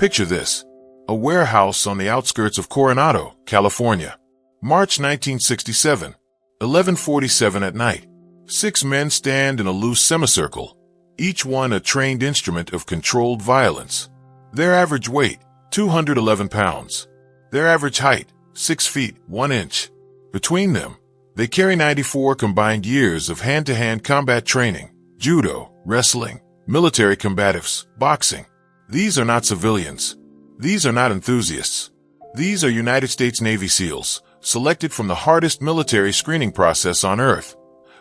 Picture this: a warehouse on the outskirts of Coronado, California. March 1967, 11:47 at night. 6 men stand in a loose semicircle, each one a trained instrument of controlled violence. Their average weight, 211 pounds. Their average height, 6 feet, 1 inch. Between them, they carry 94 combined years of hand-to-hand combat training, judo, wrestling, military combatives, boxing. These are not civilians. These are not enthusiasts. These are United States Navy SEALs, selected from the hardest military screening process on Earth.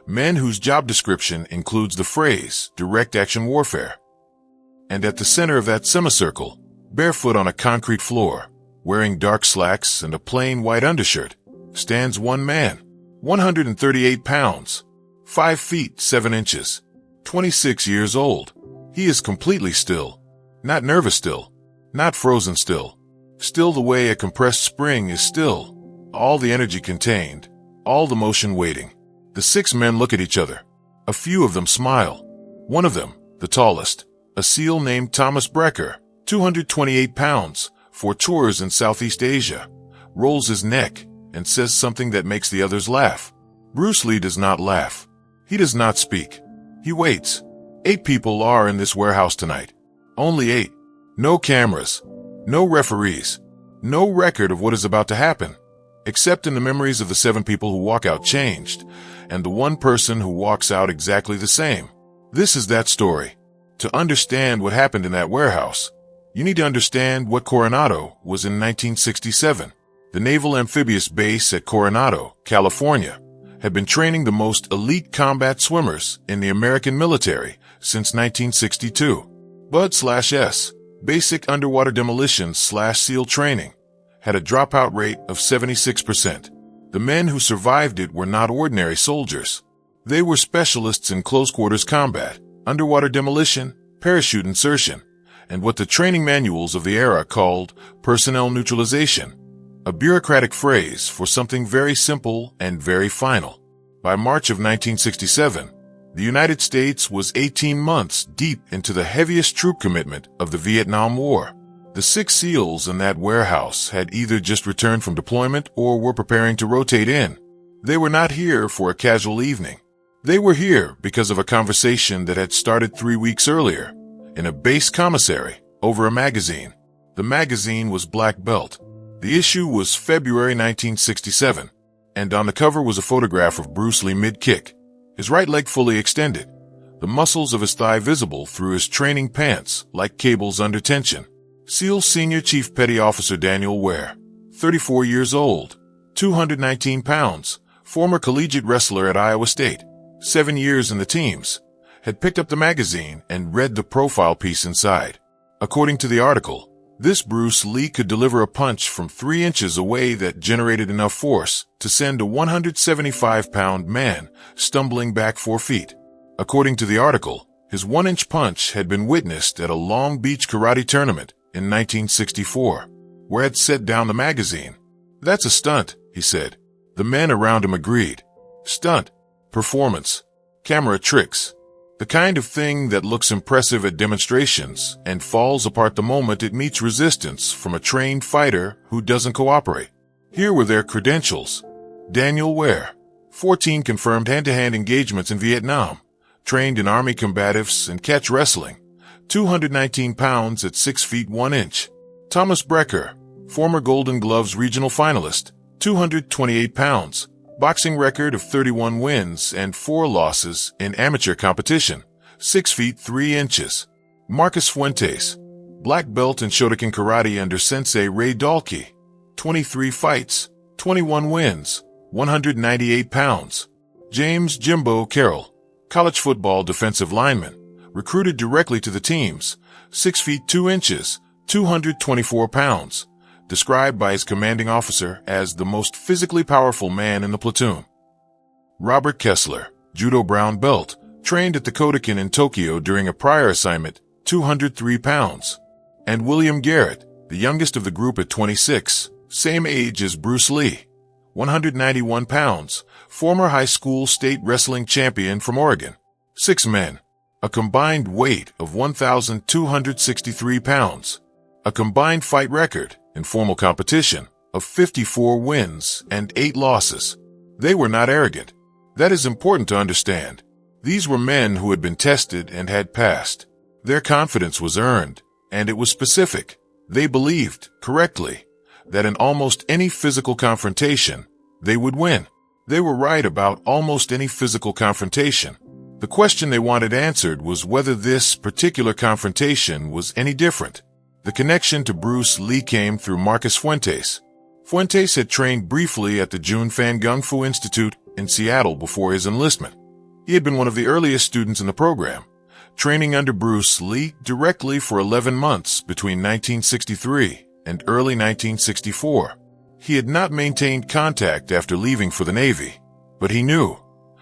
Men whose job description includes the phrase, direct action warfare. And at the center of that semicircle, barefoot on a concrete floor, wearing dark slacks and a plain white undershirt, stands one man, 138 pounds, 5 feet 7 inches, 26 years old. He is completely still, not nervous still, not frozen still the way a compressed spring is still, all the energy contained, all the motion waiting. The 6 men look at each other. A few of them smile. One of them, the tallest, a SEAL named Thomas Brecker, 228 pounds, 4 tours in Southeast Asia, rolls his neck and says something that makes the others laugh. Bruce Lee does not laugh. He does not speak. He waits. 8 people are in this warehouse tonight. Only 8. No cameras. No referees. No record of what is about to happen, except in the memories of the 7 people who walk out changed, and the 1 person who walks out exactly the same. This is that story. To understand what happened in that warehouse, you need to understand what Coronado was in 1967. The Naval Amphibious Base at Coronado, California, had been training the most elite combat swimmers in the American military since 1962. BUD/S, Basic Underwater Demolition/SEAL Training, had a dropout rate of 76%. The men who survived it were not ordinary soldiers. They were specialists in close-quarters combat, underwater demolition, parachute insertion, and what the training manuals of the era called personnel neutralization, a bureaucratic phrase for something very simple and very final. By March of 1967, the United States was 18 months deep into the heaviest troop commitment of the Vietnam War. The 6 SEALs in that warehouse had either just returned from deployment or were preparing to rotate in. They were not here for a casual evening. They were here because of a conversation that had started 3 weeks earlier in a base commissary over a magazine. The magazine was Black Belt. The issue was February 1967, and on the cover was a photograph of Bruce Lee mid-kick, his right leg fully extended, the muscles of his thigh visible through his training pants like cables under tension. SEAL Senior Chief Petty Officer Daniel Ware, 34 years old, 219 pounds, former collegiate wrestler at Iowa State, 7 years in the teams, had picked up the magazine and read the profile piece inside. According to the article, this Bruce Lee could deliver a punch from 3 inches away that generated enough force to send a 175-pound man stumbling back 4 feet. According to the article, his 1-inch punch had been witnessed at a Long Beach karate tournament in 1964. Ware set down the magazine. "That's a stunt," he said. The men around him agreed. Stunt, performance, camera tricks. The kind of thing that looks impressive at demonstrations and falls apart the moment it meets resistance from a trained fighter who doesn't cooperate. Here were their credentials. Daniel Ware, 14 confirmed hand-to-hand engagements in Vietnam, trained in Army combatives and catch wrestling, 219 pounds at 6 feet 1 inch. Thomas Brecker, former Golden Gloves regional finalist, 228 pounds, boxing record of 31 wins and 4 losses in amateur competition, 6 feet 3 inches. Marcus Fuentes, black belt in Shotokan karate under Sensei Ray Dalkey, 23 fights, 21 wins, 198 pounds. James Jimbo Carroll, college football defensive lineman, recruited directly to the teams, 6 feet 2 inches, 224 pounds. Described by his commanding officer as the most physically powerful man in the platoon. Robert Kessler, judo brown belt, trained at the Kodokan in Tokyo during a prior assignment, 203 pounds. And William Garrett, the youngest of the group at 26, same age as Bruce Lee, 191 pounds, former high school state wrestling champion from Oregon. 6 men, a combined weight of 1,263 pounds. a combined fight record in formal competition of 54 wins and 8 losses. They were not arrogant. That is important to understand. These were men who had been tested and had passed. Their confidence was earned, and it was specific. They believed, correctly, that in almost any physical confrontation, they would win. They were right about almost any physical confrontation. The question they wanted answered was whether this particular confrontation was any different. The connection to Bruce Lee came through Marcus Fuentes. Fuentes had trained briefly at the Jun Fan Gung Fu Institute in Seattle before his enlistment. He had been one of the earliest students in the program, training under Bruce Lee directly for 11 months between 1963 and early 1964. He had not maintained contact after leaving for the Navy, but he knew,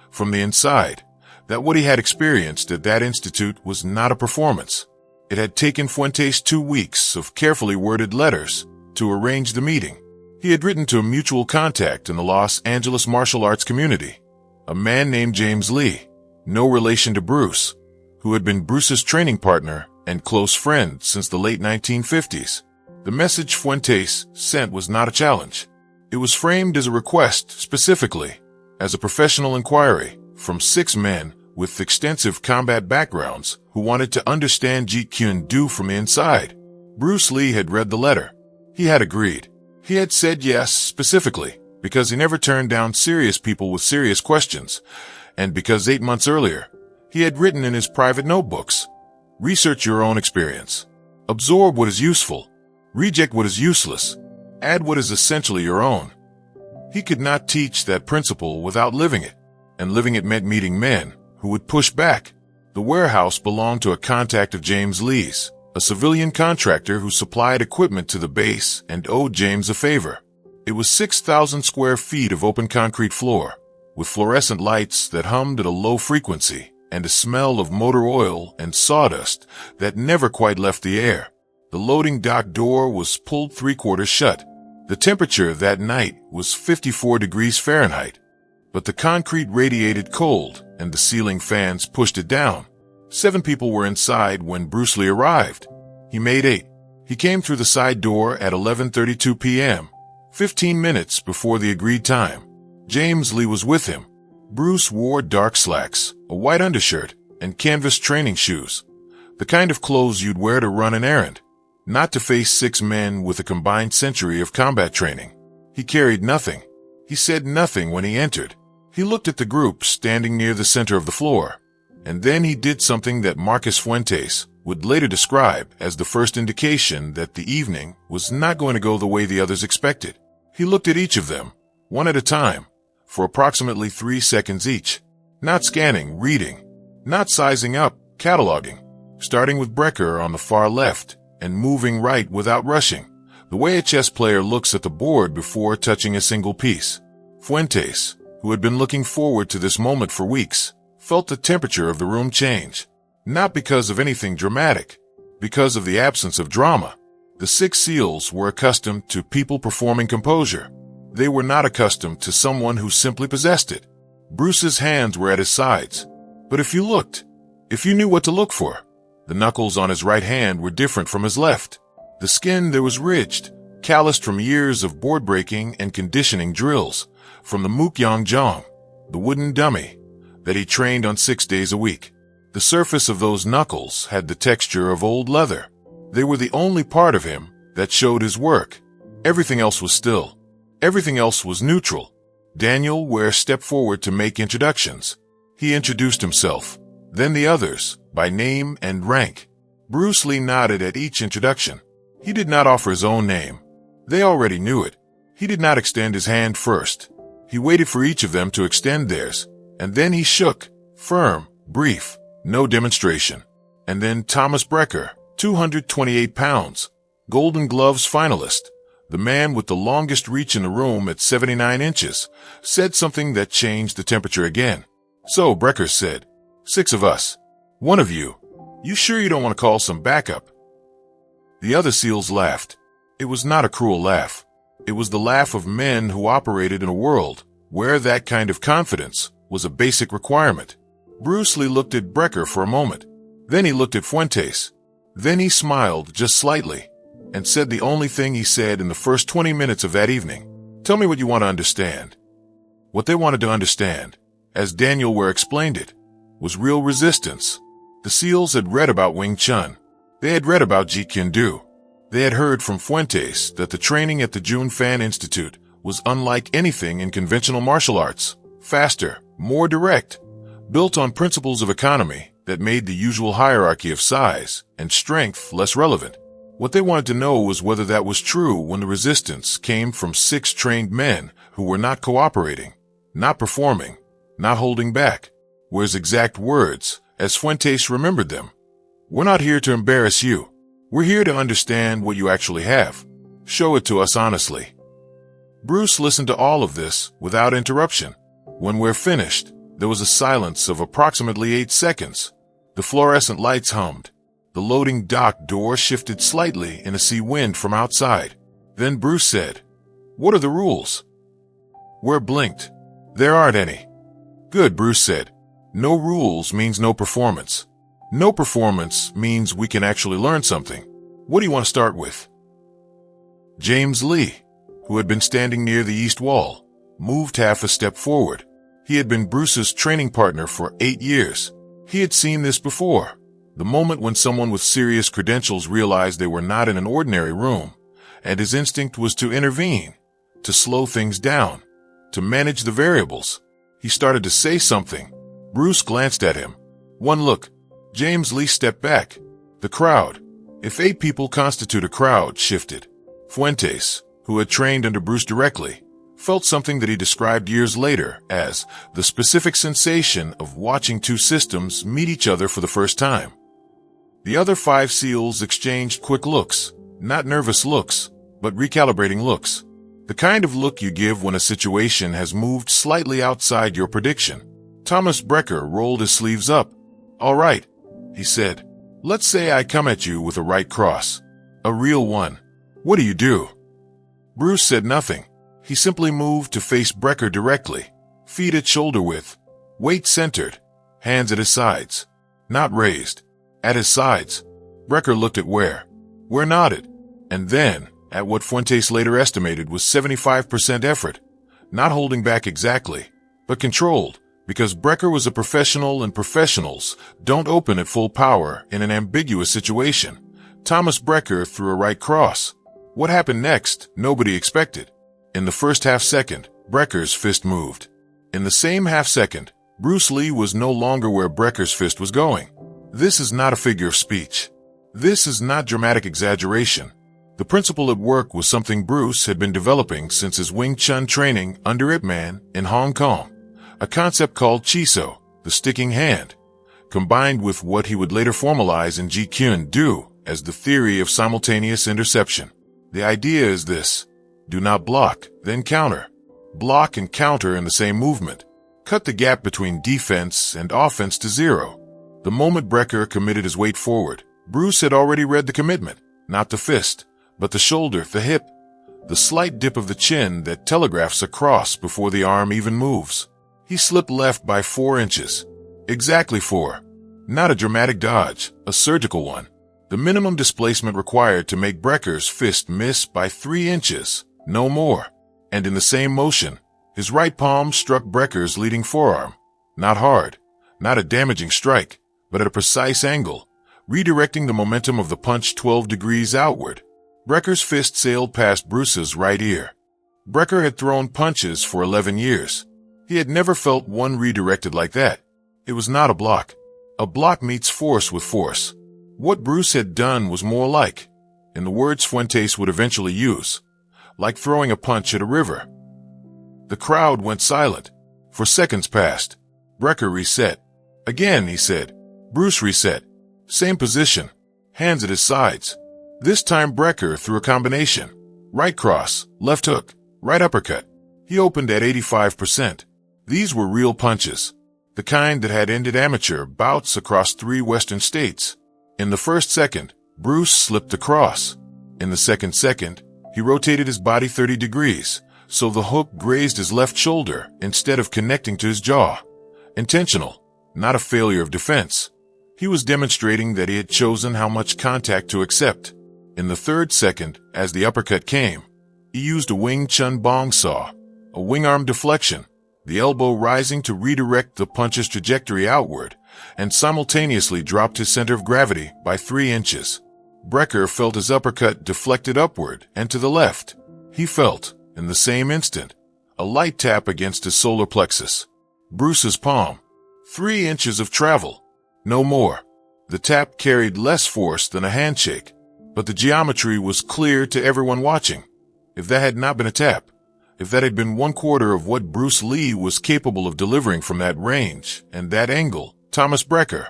from the inside, that what he had experienced at that institute was not a performance. It had taken Fuentes 2 weeks of carefully worded letters to arrange the meeting. He had written to a mutual contact in the Los Angeles martial arts community, a man named James Lee, no relation to Bruce, who had been Bruce's training partner and close friend since the late 1950s. The message Fuentes sent was not a challenge. It was framed as a request, specifically, as a professional inquiry from 6 men with extensive combat backgrounds who wanted to understand Jeet Kune Do from the inside. Bruce Lee had read the letter. He had agreed. He had said yes specifically because he never turned down serious people with serious questions, and because 8 months earlier, he had written in his private notebooks, "Research your own experience. Absorb what is useful. Reject what is useless. Add what is essentially your own." He could not teach that principle without living it, and living it meant meeting men who would push back. The warehouse belonged to a contact of James Lee's, a civilian contractor who supplied equipment to the base and owed James a favor. It was 6,000 square feet of open concrete floor, with fluorescent lights that hummed at a low frequency and a smell of motor oil and sawdust that never quite left the air. The loading dock door was pulled 3/4 shut. The temperature that night was 54 degrees Fahrenheit, but the concrete radiated cold and the ceiling fans pushed it down. 7 people were inside when Bruce Lee arrived. He made 8. He came through the side door at 11:32 p.m., 15 minutes before the agreed time. James Lee was with him. Bruce wore dark slacks, a white undershirt, and canvas training shoes, the kind of clothes you'd wear to run an errand, not to face 6 men with a combined century of combat training. He carried nothing. He said nothing when he entered. He looked at the group standing near the center of the floor, and then he did something that Marcus Fuentes would later describe as the first indication that the evening was not going to go the way the others expected. He looked at each of them, one at a time, for approximately 3 seconds each, not scanning, reading, not sizing up, cataloging, starting with Brecker on the far left and moving right without rushing, the way a chess player looks at the board before touching a single piece. Fuentes, who had been looking forward to this moment for weeks, felt the temperature of the room change, not because of anything dramatic, because of the absence of drama. The 6 SEALs were accustomed to people performing composure. They were not accustomed to someone who simply possessed it. Bruce's hands were at his sides, but if you looked, if you knew what to look for, the knuckles on his right hand were different from his left. The skin there was ridged, calloused from years of board breaking and conditioning drills, from the Mukyang Jong, the wooden dummy, that he trained on 6 days a week. The surface of those knuckles had the texture of old leather. They were the only part of him that showed his work. Everything else was still. Everything else was neutral. Daniel Ware stepped forward to make introductions. He introduced himself, then the others, by name and rank. Bruce Lee nodded at each introduction. He did not offer his own name. They already knew it. He did not extend his hand first. He waited for each of them to extend theirs, and then he shook, firm, brief, no demonstration. And then Thomas Brecker, 228 pounds, Golden Gloves finalist, the man with the longest reach in the room at 79 inches, said something that changed the temperature again. "So," Brecker said, "6 of us. 1 of you. You sure you don't want to call some backup?" The other SEALs laughed. It was not a cruel laugh. It was the laugh of men who operated in a world where that kind of confidence was a basic requirement. Bruce Lee looked at Brecker for a moment. Then he looked at Fuentes. Then he smiled just slightly. and said the only thing he said in the first 20 minutes of that evening. Tell me what you want to understand. What they wanted to understand, as Daniel Ware explained it, was real resistance. The SEALs had read about Wing Chun. They had read about Jeet Kune Do. They had heard from Fuentes that the training at the Jun Fan Institute was unlike anything in conventional martial arts, faster, more direct, built on principles of economy that made the usual hierarchy of size and strength less relevant. What they wanted to know was whether that was true when the resistance came from 6 trained men who were not cooperating, not performing, not holding back, were his exact words, as Fuentes remembered them. We're not here to embarrass you. We're here to understand what you actually have. Show it to us honestly. Bruce listened to all of this without interruption. When we're finished, there was a silence of approximately 8 seconds. The fluorescent lights hummed. The loading dock door shifted slightly in a sea wind from outside. Then Bruce said, "What are the rules?" Ware blinked. "There aren't any." "Good," Bruce said. "No rules means no performance. No performance means we can actually learn something. What do you want to start with?" James Lee, who had been standing near the east wall, moved half a step forward. He had been Bruce's training partner for 8 years. He had seen this before. The moment when someone with serious credentials realized they were not in an ordinary room, and his instinct was to intervene, to slow things down, to manage the variables. He started to say something. Bruce glanced at him. One look. James Lee stepped back. The crowd, if 8 people constitute a crowd, shifted. Fuentes, who had trained under Bruce directly, felt something that he described years later as the specific sensation of watching 2 systems meet each other for the first time. The other 5 SEALs exchanged quick looks, not nervous looks, but recalibrating looks. The kind of look you give when a situation has moved slightly outside your prediction. Thomas Brecker rolled his sleeves up. "All right," he said. "Let's say I come at you with a right cross. A real one. What do you do?" Bruce said nothing. He simply moved to face Brecker directly, feet at shoulder width, weight centered, hands at his sides, not raised, at his sides. Brecker looked at Ware. Ware nodded, and then, at what Fuentes later estimated was 75% effort, not holding back exactly, but controlled, because Brecker was a professional and professionals don't open at full power in an ambiguous situation. Thomas Brecker threw a right cross. What happened next, nobody expected. In the first half second, Brecker's fist moved. In the same half second, Bruce Lee was no longer where Brecker's fist was going. This is not a figure of speech. This is not dramatic exaggeration. The principle at work was something Bruce had been developing since his Wing Chun training under Ip Man in Hong Kong, a concept called Chiso, the sticking hand, combined with what he would later formalize in Jeet Kune Do as the theory of simultaneous interception. The idea is this: do not block, then counter. Block and counter in the same movement. Cut the gap between defense and offense to 0. The moment Brecker committed his weight forward, Bruce had already read the commitment, not the fist, but the shoulder, the hip, the slight dip of the chin that telegraphs a cross before the arm even moves. He slipped left by 4 inches. Exactly 4. Not a dramatic dodge, a surgical one. The minimum displacement required to make Brecker's fist miss by 3 inches, no more. And in the same motion, his right palm struck Brecker's leading forearm. Not hard, not a damaging strike, but at a precise angle, redirecting the momentum of the punch 12 degrees outward. Brecker's fist sailed past Bruce's right ear. Brecker had thrown punches for 11 years. He had never felt one redirected like that. It was not a block. A block meets force with force. What Bruce had done was more like, in the words Fuentes would eventually use, like throwing a punch at a river. The crowd went silent. For seconds passed. Brecker reset. Again, he said. Bruce reset. Same position. Hands at his sides. This time Brecker threw a combination. Right cross, left hook, right uppercut. He opened at 85%. These were real punches. The kind that had ended amateur bouts across 3 Western states. In the first second, Bruce slipped across. In the second second, he rotated his body 30 degrees, so the hook grazed his left shoulder instead of connecting to his jaw. Intentional, not a failure of defense. He was demonstrating that he had chosen how much contact to accept. In the third second, as the uppercut came, he used a Wing Chun bong saw, a wing arm deflection, the elbow rising to redirect the punch's trajectory outward, and simultaneously dropped his center of gravity by 3 inches. Brecker felt his uppercut deflected upward and to the left. He felt, in the same instant, a light tap against his solar plexus. Bruce's palm. 3 inches of travel. No more. The tap carried less force than a handshake, but the geometry was clear to everyone watching. If that had not been a tap, if that had been 1/4 of what Bruce Lee was capable of delivering from that range and that angle, Thomas Brecker,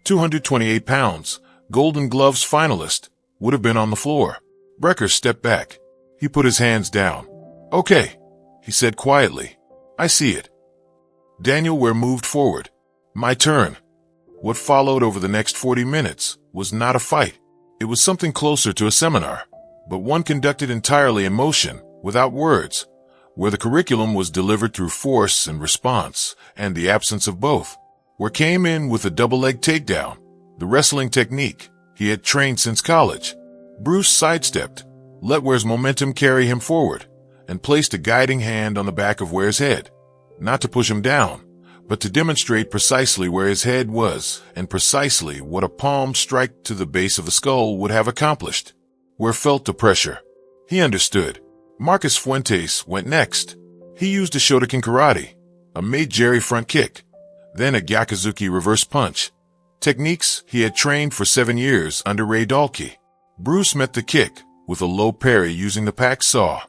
228 pounds, Golden Gloves finalist, would have been on the floor. Brecker stepped back. He put his hands down. "Okay," he said quietly. "I see it." Daniel Ware moved forward. "My turn." What followed over the next 40 minutes was not a fight. It was something closer to a seminar, but one conducted entirely in motion, without words, where the curriculum was delivered through force and response, and the absence of both. Ware came in with a double-leg takedown, the wrestling technique he had trained since college. Bruce sidestepped, let Ware's momentum carry him forward, and placed a guiding hand on the back of Ware's head, not to push him down, but to demonstrate precisely where his head was and precisely what a palm strike to the base of the skull would have accomplished. Ware felt the pressure. He understood. Marcus Fuentes went next. He used a Shotokan karate, a Mei-Jeri front kick, then a Gyakuzuki reverse punch, techniques he had trained for 7 years under Ray Dalkey. Bruce met the kick with a low parry using the pack saw,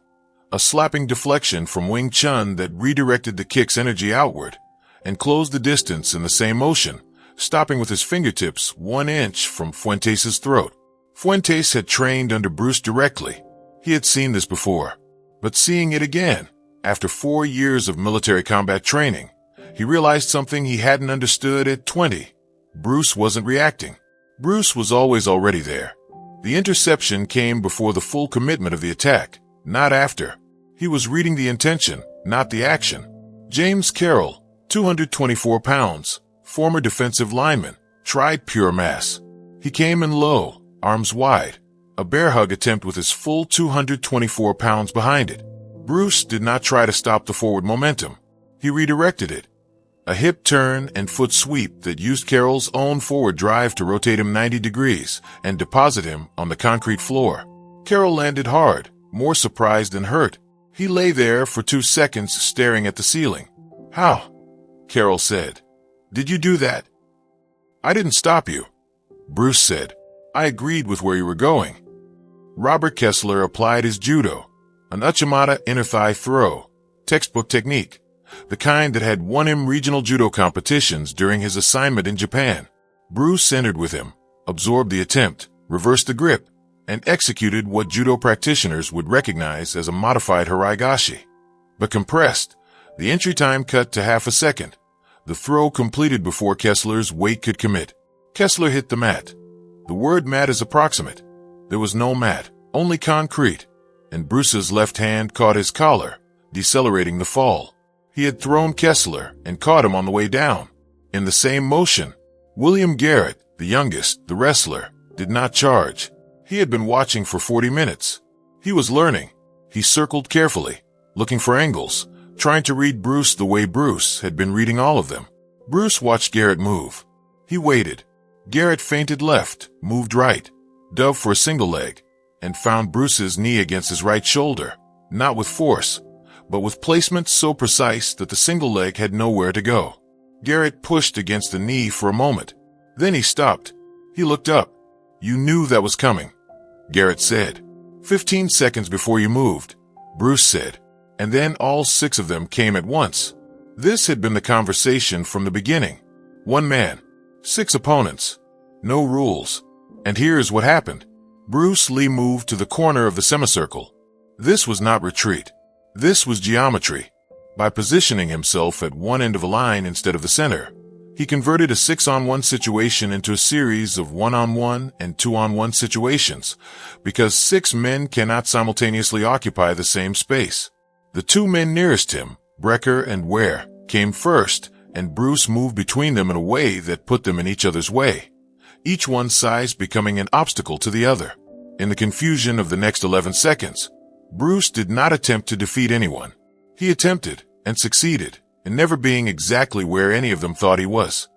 a slapping deflection from Wing Chun that redirected the kick's energy outward and closed the distance in the same motion, stopping with his fingertips 1 inch from Fuentes' throat. Fuentes had trained under Bruce directly. He had seen this before, but seeing it again, after 4 years of military combat training, he realized something he hadn't understood at 20. Bruce wasn't reacting. Bruce was always already there. The interception came before the full commitment of the attack, not after. He was reading the intention, not the action. James Carroll, 224 pounds, former defensive lineman, tried pure mass. He came in low, arms wide, a bear hug attempt with his full 224 pounds behind it. Bruce did not try to stop the forward momentum. He redirected it. A hip turn and foot sweep that used Carroll's own forward drive to rotate him 90 degrees and deposit him on the concrete floor. Carroll landed hard, more surprised than hurt. He lay there for 2 seconds staring at the ceiling. "How?" Carroll said. "Did you do that?" "I didn't stop you," Bruce said. "I agreed with where you were going." Robert Kessler applied his judo, an Uchimata inner thigh throw, textbook technique, the kind that had won him regional judo competitions during his assignment in Japan. Bruce entered with him, absorbed the attempt, reversed the grip, and executed what judo practitioners would recognize as a modified Haraigashi. But compressed, the entry time cut to half a second. The throw completed before Kessler's weight could commit. Kessler hit the mat. The word mat is approximate. There was no mat, only concrete, and Bruce's left hand caught his collar, decelerating the fall. He had thrown Kessler and caught him on the way down. In the same motion, William Garrett, the youngest, the wrestler, did not charge. He had been watching for 40 minutes. He was learning. He circled carefully, looking for angles, trying to read Bruce the way Bruce had been reading all of them. Bruce watched Garrett move. He waited. Garrett feinted left, moved right, dove for a single leg, and found Bruce's knee against his right shoulder, not with force, but with placement so precise that the single leg had nowhere to go. Garrett pushed against the knee for a moment. Then he stopped. He looked up. "You knew that was coming," Garrett said. 15 seconds before you moved," Bruce said. And then all 6 of them came at once. This had been the conversation from the beginning. 1 man, 6 opponents, no rules. And here's what happened. Bruce Lee moved to the corner of the semicircle. This was not retreat. This was geometry. By positioning himself at one end of a line instead of the center, he converted a 6-on-1 situation into a series of 1-on-1 and 2-on-1 situations, because 6 men cannot simultaneously occupy the same space. The 2 men nearest him, Brecker and Ware, came first, and Bruce moved between them in a way that put them in each other's way, each one's size becoming an obstacle to the other. In the confusion of the next 11 seconds, Bruce did not attempt to defeat anyone. He attempted and succeeded in never being exactly where any of them thought he was.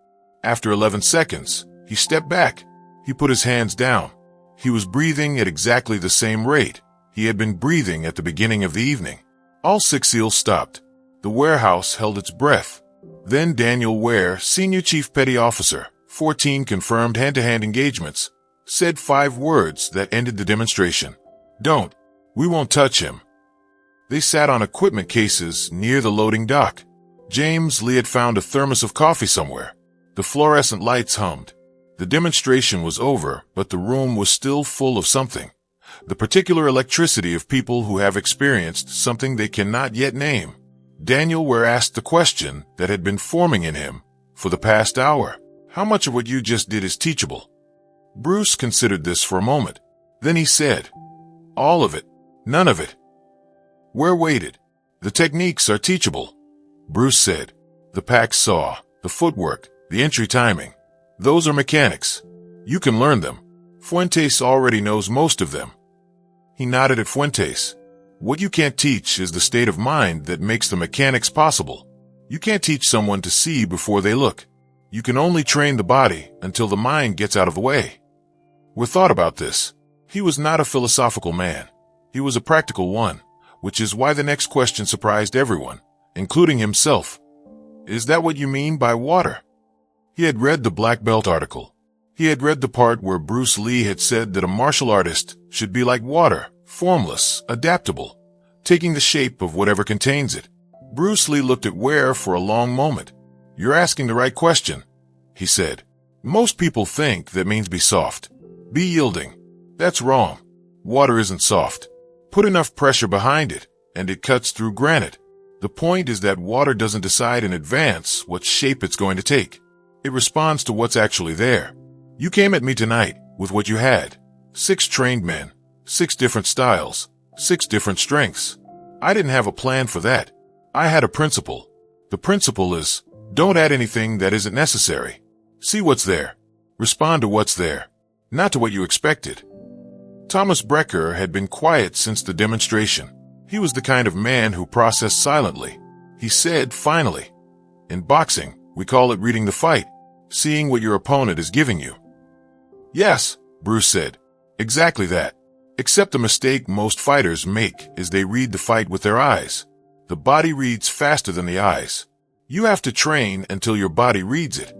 After 11 seconds, he stepped back. He put his hands down. He was breathing at exactly the same rate he had been breathing at the beginning of the evening. All 6 SEALs stopped. The warehouse held its breath. Then Daniel Ware, Senior Chief Petty Officer, 14 confirmed hand-to-hand engagements, said 5 words that ended the demonstration. "Don't. We won't touch him." They sat on equipment cases near the loading dock. James Lee had found a thermos of coffee somewhere. The fluorescent lights hummed. The demonstration was over, but the room was still full of something. The particular electricity of people who have experienced something they cannot yet name. Daniel Ware asked the question that had been forming in him for the past hour. How much of what you just did is teachable? Bruce considered this for a moment. Then he said, "All of it. None of it." Ware waited. "The techniques are teachable," Bruce said. "The pack saw, the footwork, the entry timing. Those are mechanics. You can learn them. Fuentes already knows most of them." He nodded at Fuentes. "What you can't teach is the state of mind that makes the mechanics possible. You can't teach someone to see before they look. You can only train the body until the mind gets out of the way." We thought about this. He was not a philosophical man. He was a practical one, which is why the next question surprised everyone, including himself. "Is that what you mean by water?" He had read the Black Belt article. He had read the part where Bruce Lee had said that a martial artist should be like water, formless, adaptable, taking the shape of whatever contains it. Bruce Lee looked at Ware for a long moment. "You're asking the right question," he said. "Most people think that means be soft. Be yielding. That's wrong. Water isn't soft. Put enough pressure behind it, and it cuts through granite. The point is that water doesn't decide in advance what shape it's going to take. It responds to what's actually there. You came at me tonight with what you had. 6 trained men, 6 different styles, 6 different strengths. I didn't have a plan for that. I had a principle. The principle is, don't add anything that isn't necessary. See what's there. Respond to what's there, not to what you expected." Thomas Brecker had been quiet since the demonstration. He was the kind of man who processed silently. He said, finally, "In boxing, we call it reading the fight, seeing what your opponent is giving you." "Yes," Bruce said. "Exactly that. Except the mistake most fighters make is they read the fight with their eyes. The body reads faster than the eyes. You have to train until your body reads it."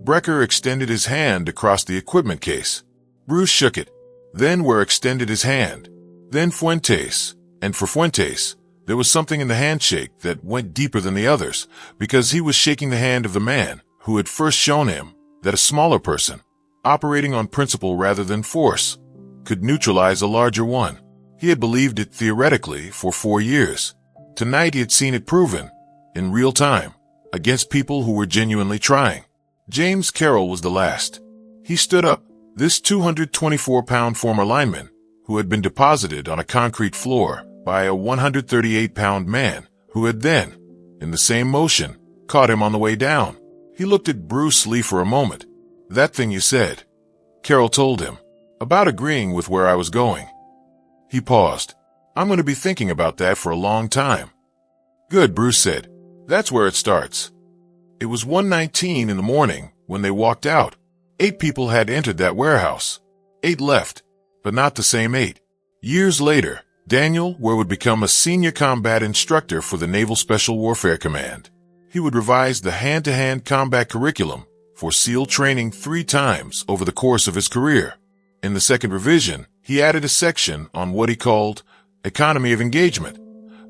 Brecker extended his hand across the equipment case. Bruce shook it. Then Ware extended his hand. Then Fuentes. And for Fuentes, there was something in the handshake that went deeper than the others, because he was shaking the hand of the man who had first shown him that a smaller person, operating on principle rather than force, could neutralize a larger one. He had believed it theoretically for 4 years. Tonight he had seen it proven, in real time, against people who were genuinely trying. James Carroll was the last. He stood up, this 224-pound former lineman, who had been deposited on a concrete floor by a 138-pound man who had then, in the same motion, caught him on the way down. He looked at Bruce Lee for a moment. "That thing you said," Carroll told him, "about agreeing with where I was going." He paused. "I'm going to be thinking about that for a long time." "Good," Bruce said. "That's where it starts." It was 1:19 in the morning when they walked out. 8 people had entered that warehouse. 8 left, but not the same 8. Years later, Daniel Ware would become a senior combat instructor for the Naval Special Warfare Command. He would revise the hand-to-hand combat curriculum for SEAL training 3 times over the course of his career. In the second revision, he added a section on what he called economy of engagement,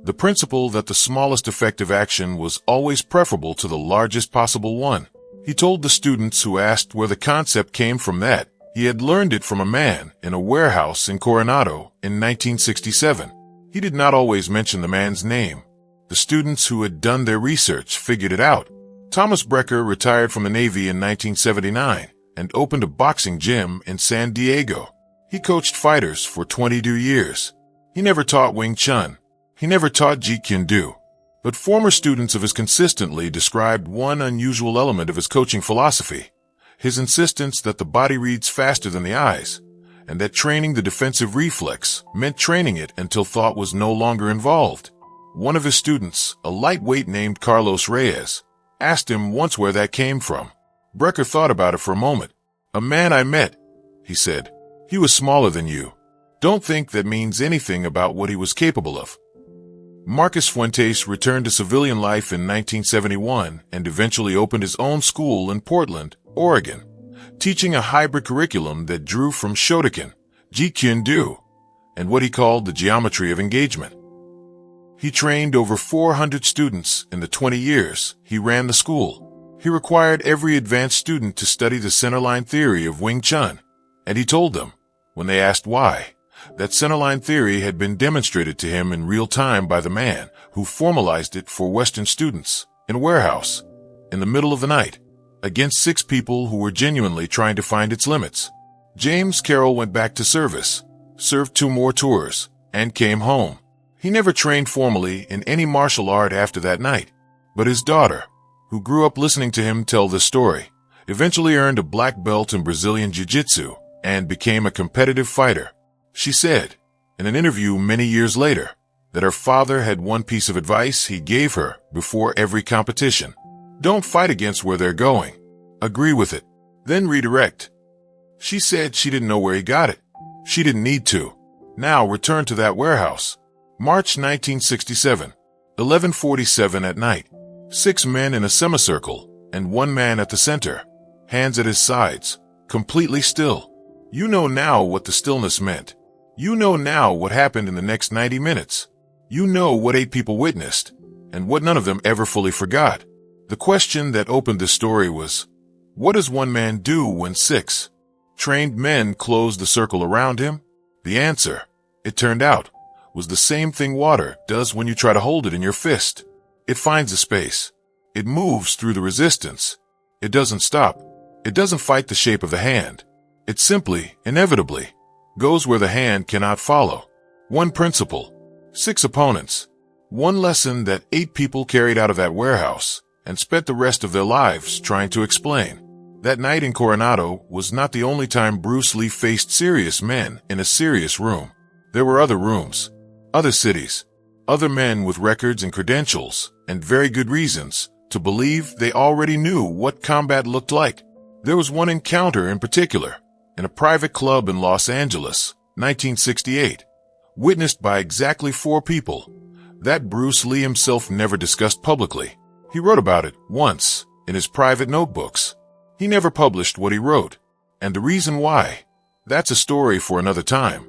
the principle that the smallest effective action was always preferable to the largest possible one. He told the students who asked where the concept came from that he had learned it from a man in a warehouse in Coronado in 1967. He did not always mention the man's name. The students who had done their research figured it out. Thomas Brecker retired from the Navy in 1979 and opened a boxing gym in San Diego. He coached fighters for 22 years. He never taught Wing Chun. He never taught Jeet Kune Do. But former students of his consistently described one unusual element of his coaching philosophy, his insistence that the body reads faster than the eyes, and that training the defensive reflex meant training it until thought was no longer involved. One of his students, a lightweight named Carlos Reyes, asked him once where that came from. Brecker thought about it for a moment. "A man I met," he said. "He was smaller than you. Don't think that means anything about what he was capable of." Marcus Fuentes returned to civilian life in 1971 and eventually opened his own school in Portland, Oregon, teaching a hybrid curriculum that drew from Shotokan, Jeet Kune Do, and what he called the geometry of engagement. He trained over 400 students in the 20 years he ran the school. He required every advanced student to study the centerline theory of Wing Chun, and he told them, when they asked why, that centerline theory had been demonstrated to him in real time by the man who formalized it for Western students in a warehouse, in the middle of the night, against 6 people who were genuinely trying to find its limits. James Carroll went back to service, served 2 more tours, and came home. He never trained formally in any martial art after that night, but his daughter, who grew up listening to him tell this story, eventually earned a black belt in Brazilian Jiu-Jitsu and became a competitive fighter. She said, in an interview many years later, that her father had one piece of advice he gave her before every competition. Don't fight against where they're going. Agree with it. Then redirect. She said she didn't know where he got it. She didn't need to. Now return to that warehouse. March 1967, 11:47 at night. 6 men in a semicircle and 1 man at the center, hands at his sides, completely still. You know now what the stillness meant. You know now what happened in the next 90 minutes. You know what 8 people witnessed, and what none of them ever fully forgot. The question that opened this story was, what does one man do when 6 trained men close the circle around him? The answer, it turned out, was the same thing water does when you try to hold it in your fist. It finds a space. It moves through the resistance. It doesn't stop. It doesn't fight the shape of the hand. It simply, inevitably, goes where the hand cannot follow. One principle, 6 opponents. One lesson that 8 people carried out of that warehouse and spent the rest of their lives trying to explain. That night in Coronado was not the only time Bruce Lee faced serious men in a serious room. There were other rooms, other cities, other men with records and credentials and very good reasons to believe they already knew what combat looked like. There was one encounter in particular, in a private club in Los Angeles, 1968, witnessed by exactly 4 people, that Bruce Lee himself never discussed publicly. He wrote about it once in his private notebooks. He never published what he wrote, and the reason why, that's a story for another time.